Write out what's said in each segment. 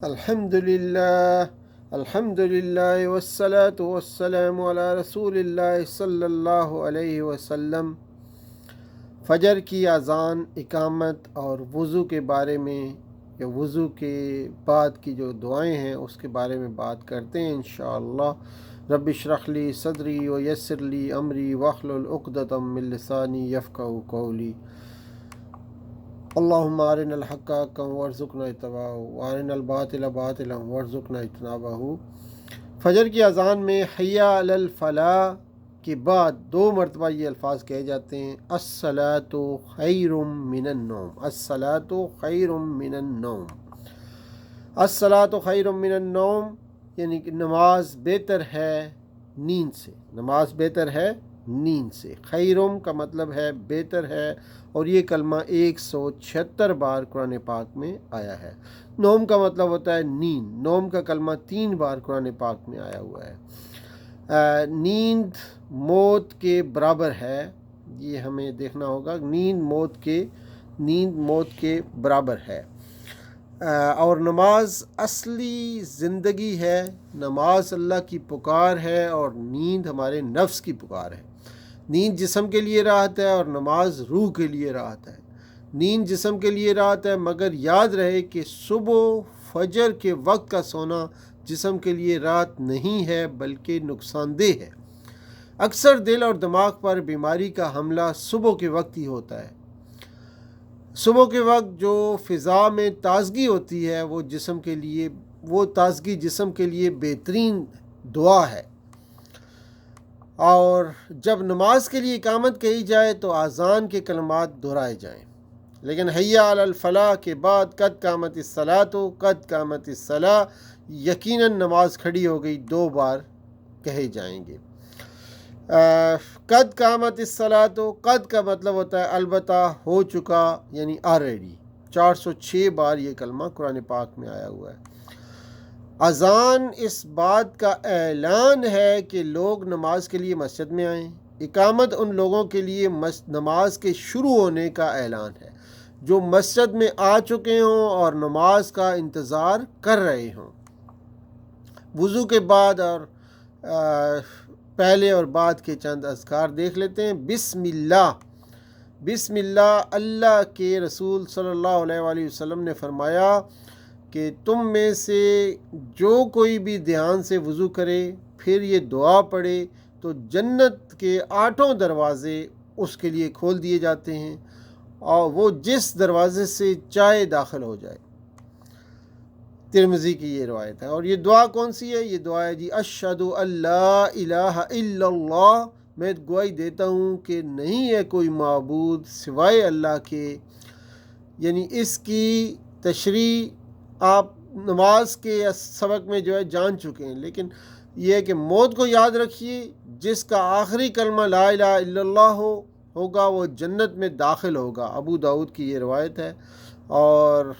الحمدللہ والصلاة والسلام علی رسول اللہ صلی اللہ علیہ وسلم۔ فجر کی اذان، اقامت اور وضو کے بارے میں یا وضو کے بعد کی جو دعائیں ہیں اس کے بارے میں بات کرتے ہیں انشاءاللہ۔ رب اشرح لی صدری ویسر لی امری واحلل عقدۃ من لسانی یفقہوا قولی۔ اللہم ارنا الحق حقا وارزقنا اتباعہ وارنا الباطل باطلا وارزقنا اجتنابہ۔ فجر کی اذان میں حی علی الفلاح کے بعد 2 مرتبہ یہ الفاظ کہے جاتے ہیں، الصلاۃ خیر من النوم، الصلاۃ خیر من النوم۔ الصلاۃ خیر من النوم یعنی کہ نماز بہتر ہے نیند سے، نماز بہتر ہے نیند سے۔ خیرم کا مطلب ہے بہتر ہے، اور یہ کلمہ 176 بار قرآن پاک میں آیا ہے۔ نوم کا مطلب ہوتا ہے نیند، نوم کا کلمہ 3 بار قرآن پاک میں آیا ہوا ہے۔ نیند موت کے برابر ہے، یہ ہمیں دیکھنا ہوگا، نیند موت کے برابر ہے۔ اور نماز اصلی زندگی ہے، نماز اللہ کی پکار ہے اور نیند ہمارے نفس کی پکار ہے۔ نیند جسم کے لیے راحت ہے اور نماز روح کے لیے راحت ہے۔ نیند جسم کے لیے راحت ہے، مگر یاد رہے کہ صبح فجر کے وقت کا سونا جسم کے لیے راحت نہیں ہے بلکہ نقصان دہ ہے۔ اکثر دل اور دماغ پر بیماری کا حملہ صبح کے وقت ہی ہوتا ہے۔ صبح کے وقت جو فضا میں تازگی ہوتی ہے وہ تازگی جسم کے لیے بہترین دعا ہے۔ اور جب نماز کے لیے اقامت کہی جائے تو اذان کے کلمات دہرائے جائیں، لیکن حی علی الفلاح کے بعد قد قامت الصلاۃ، قد قامت الصلاۃ، یقیناً نماز کھڑی ہو گئی 2 بار کہے جائیں گے۔ قد قامت الصلاۃ، قد کا مطلب ہوتا ہے البتہ، ہو چکا یعنی آلریڈی۔ 406 بار یہ کلمہ قرآن پاک میں آیا ہوا ہے۔ اذان اس بات کا اعلان ہے کہ لوگ نماز کے لیے مسجد میں آئیں۔ اقامت ان لوگوں کے لیے نماز کے شروع ہونے کا اعلان ہے جو مسجد میں آ چکے ہوں اور نماز کا انتظار کر رہے ہوں۔ وضو کے بعد اور پہلے اور بعد کے چند اذکار دیکھ لیتے ہیں۔ بسم اللہ، بسم اللہ۔ اللہ کے رسول صلی اللہ علیہ وآلہ وسلم نے فرمایا کہ تم میں سے جو کوئی بھی دھیان سے وضو کرے پھر یہ دعا پڑھے تو جنت کے 8 دروازے اس کے لیے کھول دیے جاتے ہیں اور وہ جس دروازے سے چاہے داخل ہو جائے۔ ترمذی کی یہ روایت ہے۔ اور یہ دعا کون سی ہے؟ یہ دعا ہے جی اشہد ان لا الہ الا اللہ، میں گواہی دیتا ہوں کہ نہیں ہے کوئی معبود سوائے اللہ کے۔ یعنی اس کی تشریح آپ نماز کے سبق میں جو ہے جان چکے ہیں، لیکن یہ ہے کہ موت کو یاد رکھیے، جس کا آخری کلمہ لا الہ الا اللہ ہوگا وہ جنت میں داخل ہوگا۔ ابو داؤد کی یہ روایت ہے۔ اور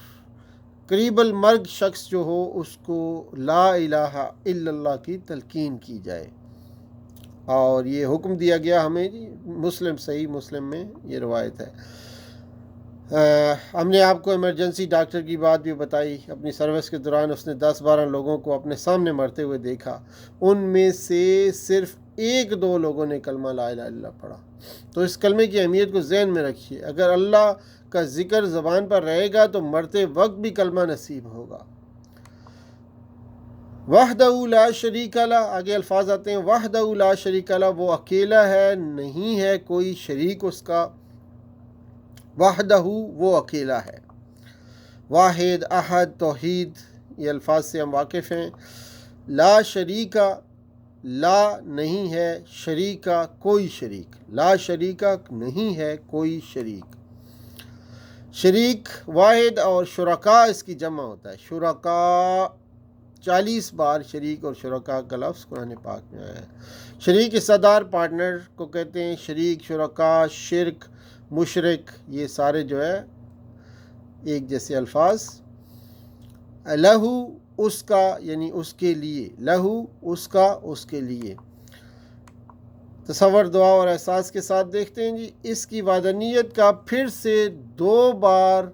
قریب المرگ شخص جو ہو اس کو لا الہ الا اللہ کی تلقین کی جائے، اور یہ حکم دیا گیا ہمیں جی، مسلم، صحیح مسلم میں یہ روایت ہے۔ ہم نے آپ کو ایمرجنسی ڈاکٹر کی بات بھی بتائی۔ اپنی سروس کے دوران اس نے 10-12 لوگوں کو اپنے سامنے مرتے ہوئے دیکھا، ان میں سے صرف 1-2 لوگوں نے کلمہ لا الہ الا اللہ پڑھا۔ تو اس کلمے کی اہمیت کو ذہن میں رکھیے، اگر اللہ کا ذکر زبان پر رہے گا تو مرتے وقت بھی کلمہ نصیب ہوگا۔ وحدہ لا شریک لہ، آگے الفاظ آتے ہیں، وحدہ لا شریک لہ، وہ اکیلا ہے، نہیں ہے کوئی شریک اس کا۔ وحدہ، وہ اکیلا ہے۔ واحد، احد، توحید، یہ الفاظ سے ہم واقف ہیں۔ لا شریکہ، لا نہیں ہے، شریکہ کوئی شریک، لا شریکہ نہیں ہے کوئی شریک۔ شریک واحد اور شرکاء اس کی جمع ہوتا ہے۔ شرکاء 40 بار شریک اور شرکاء کا لفظ قرآن پاک میں آیا ہے۔ شریک حصہ دار، پارٹنر کو کہتے ہیں شریک، شرکاء، شرک، مشرک، یہ سارے جو ہے ایک جیسے الفاظ۔ لہو، اس کا یعنی اس کے لیے، لہو اس کا، اس کے لیے۔ تصور، دعا اور احساس کے ساتھ دیکھتے ہیں جی۔ اس کی وحدانیت کا پھر سے 2 بار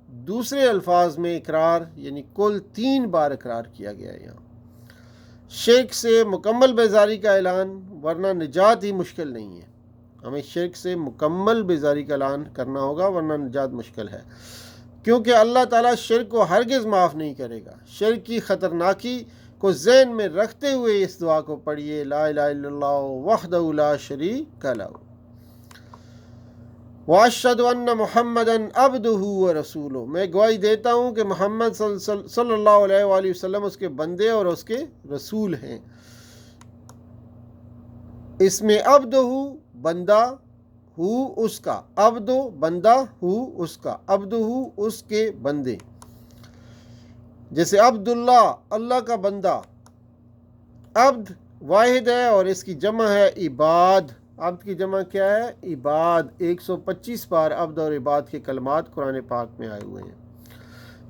دوسرے الفاظ میں اقرار یعنی کل 3 بار اقرار کیا گیا ہے یہاں۔ شرک سے مکمل بیزاری کا اعلان، ورنہ نجات ہی مشکل نہیں ہے۔ ہمیں شرک سے مکمل بیزاری کا اعلان کرنا ہوگا ورنہ نجات مشکل ہے، کیونکہ اللہ تعالیٰ شرک کو ہرگز معاف نہیں کرے گا۔ شرک کی خطرناکی کو ذہن میں رکھتے ہوئے اس دعا کو پڑھیے، لا الہ الا اللہ وحدہ لا شریک لہ واشہد ان محمدًا عبدہ ورسولہ، میں گواہی دیتا ہوں کہ محمد صلی اللہ علیہ وآلہ وسلم اس کے بندے اور اس کے رسول ہیں۔ اس میں عبدہ بندہ، ہو اس کا، عبد بندہ، ہو اس کا، عبدہ اس کے بندے، جیسے عبداللہ اللہ کا بندہ۔ عبد واحد ہے اور اس کی جمع ہے عباد۔ عبد کی جمع کیا ہے؟ عباد۔ 125 بار عبد اور عباد کے کلمات قرآن پاک میں آئے ہوئے ہیں۔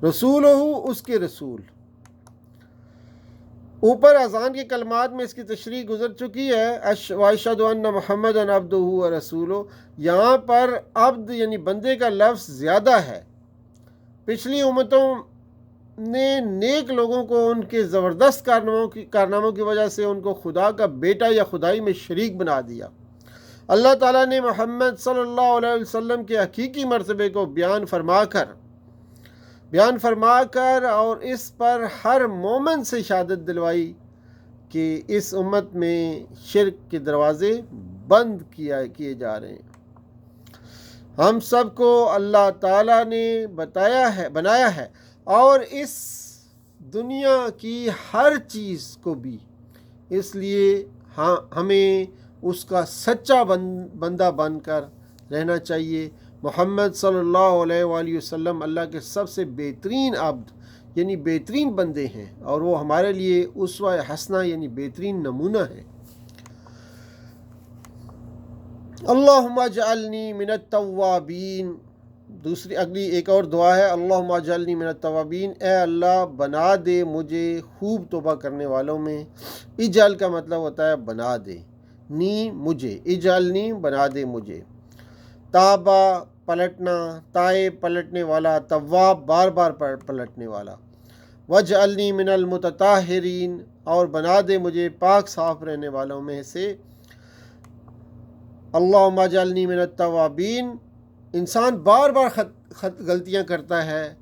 رسولہ اس کے رسول۔ اوپر اذان کے کلمات میں اس کی تشریح گزر چکی ہے، وَأَشْهَدُ أَنَّ مُحَمَّدًا عَبْدُهُ وَرَسُولُهُ۔ یہاں پر عبد یعنی بندے کا لفظ زیادہ ہے۔ پچھلی امتوں نے نیک لوگوں کو ان کے زبردست کارناموں کی وجہ سے ان کو خدا کا بیٹا یا خدائی میں شریک بنا دیا۔ اللہ تعالیٰ نے محمد صلی اللہ علیہ وسلم کے حقیقی مرتبے کو بیان فرما کر اور اس پر ہر مومن سے شہادت دلوائی کہ اس امت میں شرک کے دروازے بند کیے جا رہے ہیں۔ ہم سب کو اللہ تعالیٰ نے بنایا ہے اور اس دنیا کی ہر چیز کو بھی، اس لیے ہمیں اس کا سچا بندہ بن کر رہنا چاہیے۔ محمد صلی اللہ علیہ وآلہ وسلم اللہ کے سب سے بہترین عبد یعنی بہترین بندے ہیں، اور وہ ہمارے لیے اسوہ حسنہ یعنی بہترین نمونہ ہے۔ اللہم اجعلنی من التوابین، اگلی ایک اور دعا ہے، اللہم اجعلنی من التوابین، اے اللہ بنا دے مجھے خوب توبہ کرنے والوں میں۔ اجعل کا مطلب ہوتا ہے بنا دے، نی مجھے، اجعلنی بنا دے مجھے۔ تابا پلٹنا، تائب پلٹنے والا، تواب بار بار پلٹنے والا۔ وجعلنی من المتطہرین، اور بنا دے مجھے پاک صاف رہنے والوں میں سے۔ اللہم اجعلنی من التوابین، انسان بار بار غلطیاں کرتا ہے،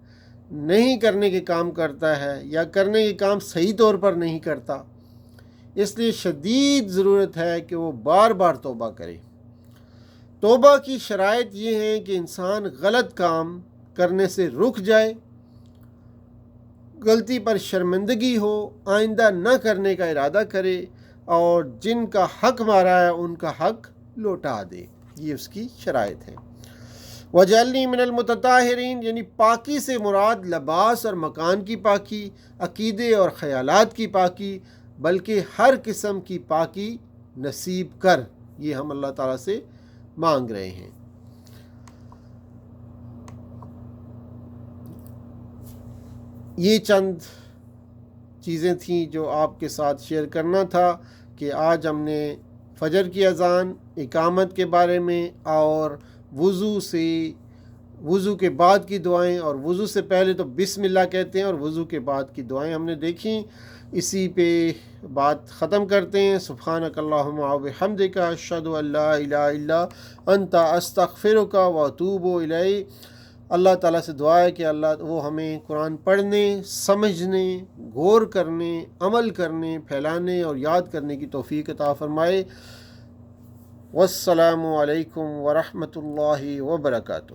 نہیں کرنے کے کام کرتا ہے یا کرنے کے کام صحیح طور پر نہیں کرتا، اس لیے شدید ضرورت ہے کہ وہ بار بار توبہ کرے۔ توبہ کی شرائط یہ ہیں کہ انسان غلط کام کرنے سے رک جائے، غلطی پر شرمندگی ہو، آئندہ نہ کرنے کا ارادہ کرے، اور جن کا حق مارا ہے ان کا حق لوٹا دے، یہ اس کی شرائط ہے۔ وجعلنی من المتطہرین، یعنی پاکی سے مراد لباس اور مکان کی پاکی، عقیدے اور خیالات کی پاکی، بلکہ ہر قسم کی پاکی نصیب کر، یہ ہم اللہ تعالیٰ سے مانگ رہے ہیں۔ یہ چند چیزیں تھیں جو آپ کے ساتھ شیئر کرنا تھا کہ آج ہم نے فجر کی اذان، اقامت کے بارے میں، اور وضو کے بعد کی دعائیں، اور وضو سے پہلے تو بسم اللہ کہتے ہیں، اور وضو کے بعد کی دعائیں ہم نے دیکھیں۔ اسی پہ بات ختم کرتے ہیں۔ سبحانک اللہم و بحمدک، اشہد ان لا الہ الا انت، استغفرک و اتوب الیک۔ اللہ تعالیٰ سے دعا ہے کہ اللہ وہ ہمیں قرآن پڑھنے، سمجھنے، غور کرنے، عمل کرنے، پھیلانے اور یاد کرنے کی توفیق عطا فرمائے۔ والسلام علیکم ورحمۃ اللہ وبرکاتہ۔